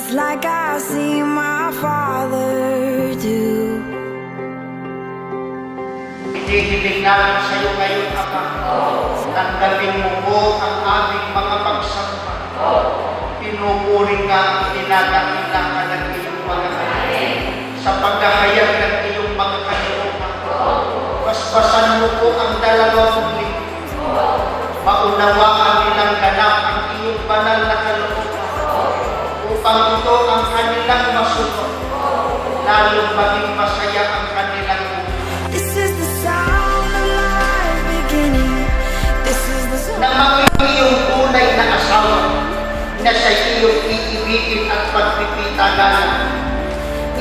just like I see my father do. Hinihiling namin sa iyo ngayon, Ama. Tanggapin mo po ang aming mga pagsamba. Pinupuri nga ang kinakailangan ng iyong mga anak sa paghahayag ng iyong mga kalooban. Basbasan mo po ang dalawang linggo. Maunawaan nilang ganap ang iyong banal na kalooban upang ito ang kanilang masunod, lalong maging masaya ang kanilang buhay. This is the sound of life beginning. This is the sound. Na maging iyong tunay na asawa na sa iyong iibigin at pagpipitagalan,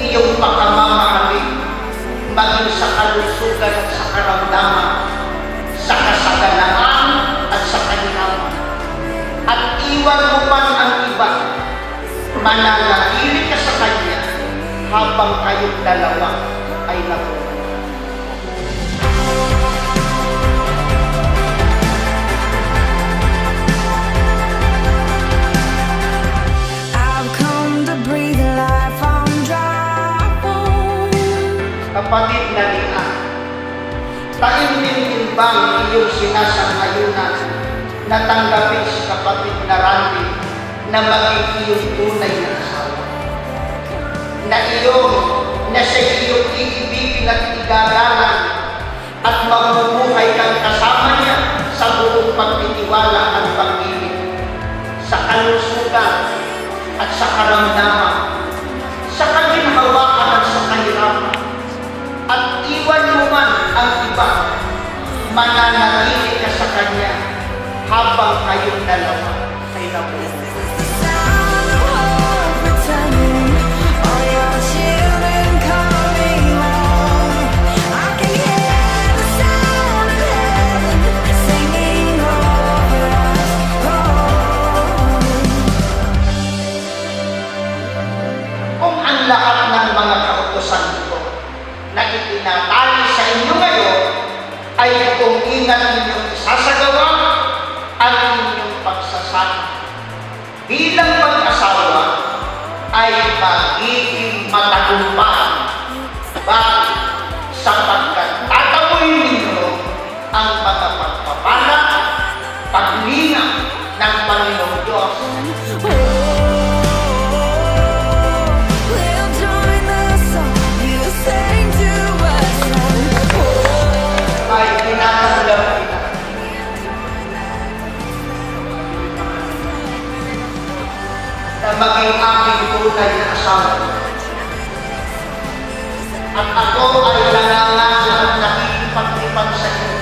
iyong pakamamahalin, maging sa kalusugan at sa karamdaman, sa kasaganaan at sa kaninaman. At iwan mo man ang iba, mananatili ka sa Kanya habang kayong dalawa ay nabuhay. I've come to breathe life on dry bones. Kapatid na niya, taimtim bang iyong sinasang-ayunan na tanggapin si kapatid na Randy na maging iyong tunay na asawa? Na sa iyong iibigin at igagalan at mabubuhay kang kasama niya sa buong pagtitiwala at pag-ibig, sa kalusugan at sa karamdaman, sa kaginhawaan at sa kahirapan. At iwan mo man ang iba, mananatili ka sa Kanya habang kayong dalawa ay nabuhay. The sound of hope returning. All your children coming home. I can hear the sound of heaven singing over us. Kung ang lahat ng mga kautusan ito na itinatali sa inyo ngayon ay kung ingat ninyong isasagawa ang inyong pagsasama bilang mag-asawa, ay magiging matagumpay. Bakit? Sapagkat tatamuin ninyo ang mga pagpapala, paglinga ng Panginoong Diyos. We'll join the song you sang to us. Ay tinatanggap kita na maging aking tunay na asawa. At ako ay nangangalan at nakikipag-ipag sa iyo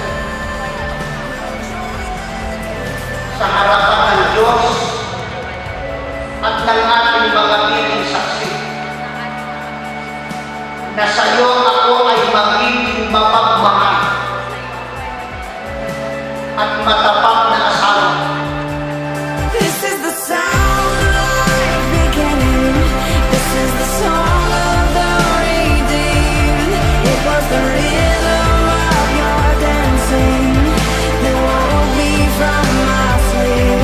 sa harapan ng Diyos at ng ating mga piling saksi na sa iyo ako ay magiging mapagmahal at matapat na asawa. This is the sound of life beginning. This is the song of the redeemed. It was the rhythm of your dancing that woke me from my sleep.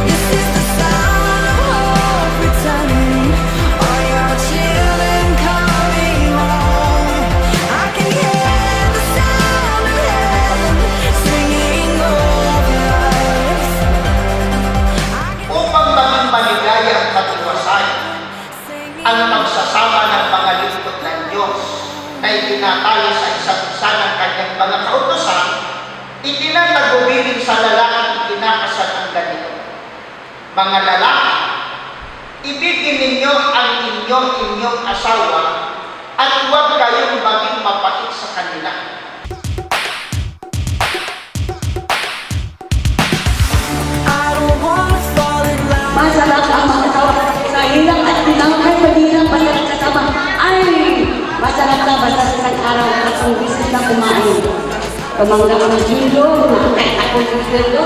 This is the sound of hope returning. All your children coming home. I can hear the sound of heaven singing over us. Upang maging maligaya at matiwasay ang pagsasama ng mga lingkod ng Diyos na itinatali sa isa't isa ng kanyang mga kautosan, itinatagubilin sa lalaking ikinakasal ang ganito. Mga lalaki, ibigin ninyo ang inyong asawa at huwag kayong maging mapait sa kanila. I don't wanna fall in love. Masarap ang mag-asawa sa hirap at tinangkay magiging pagkakasama. Ay, masarap na basta sa isang araw at ang bisig na kumain. Tumanggap ng kilo, kahit ako ng kilo.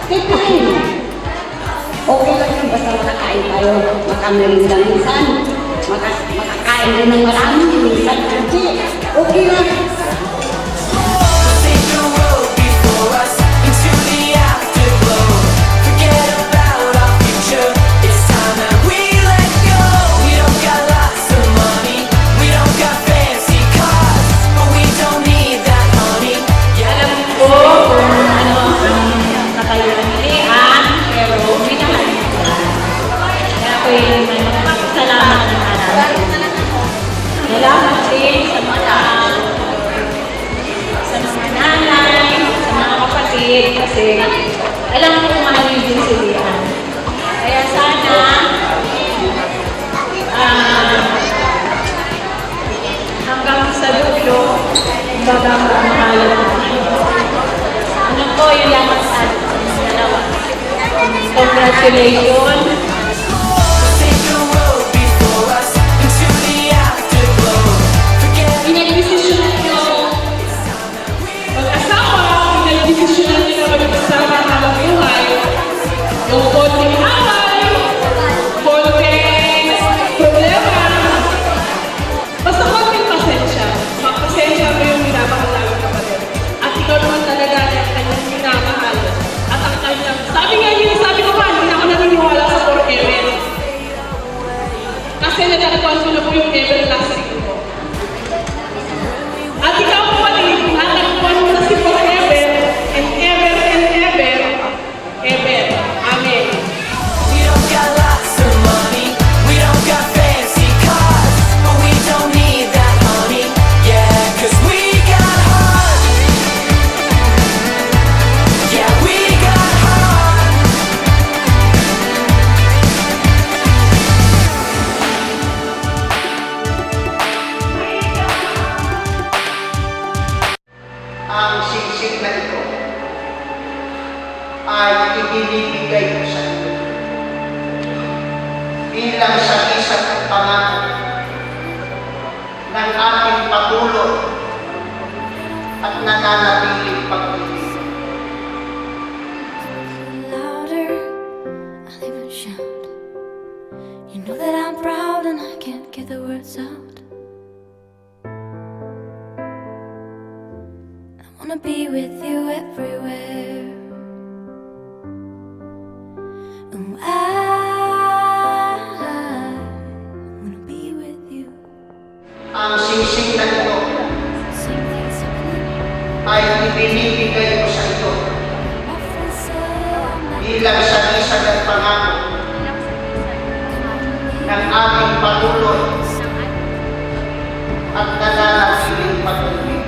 Kikain. Okay lang yun, basta makakain tayo. Makamerinda minsan. Makakain din ng marami. Minsan, okay lang. Take the road before us into the afterglow. Forget about our future. It's time that we let go. Alam ko kumahal din si Lian. Kaya sana, hanggang sa dulo, baga mahalal mo. Ano po, yun lamang sa ating dalawa. Congratulations. Pinag-desisyonan nyo mag-asawa, pinag-desisyonan nyo na mag-asawa habang buhay. Yung konting away, konting problema, basta konting pasensya. Magpasensya mo yung minamahal namin kapatid. At ikaw naman talaga ang kanyang minamahal. At ang kanyang, sabi nga yun, sabi ko ba, hindi na ako naniniwala sa forever. Kasi natatapuan ko na po yung everlasting ko. At ikaw po pati, natagpuan mo na si forever and ever and ever, ever. Amen. We don't got lots of money, we don't got fancy cars, but we don't need that honey, yeah, 'cause we got heart. Yeah, we got heart. Ang singsing na ito ay ibinibigay ko sa iyo bilang sagisag at pangako ng ating patuloy at nananatiling pag-ibig. Louder, I'll even shout. You know that I'm proud and I can't get the words out. I wanna be with you everywhere. Oh, I wanna be with you. Ang singsing na ito Same things happening. ay ibinibigay ko sa iyo Often some bilang sagisag at pangako ng ating patuloy at nananatiling pag-ibig.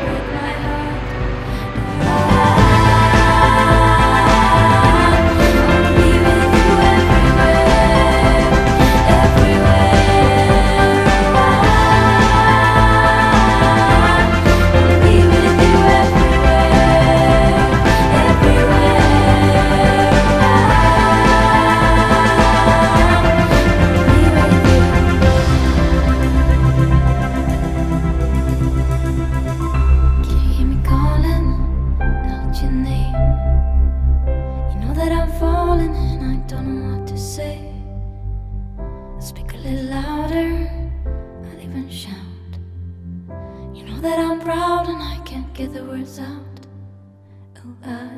Speak a little louder, I'll even shout. You know that I'm proud and I can't get the words out. Oh, I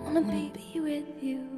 wanna be with you.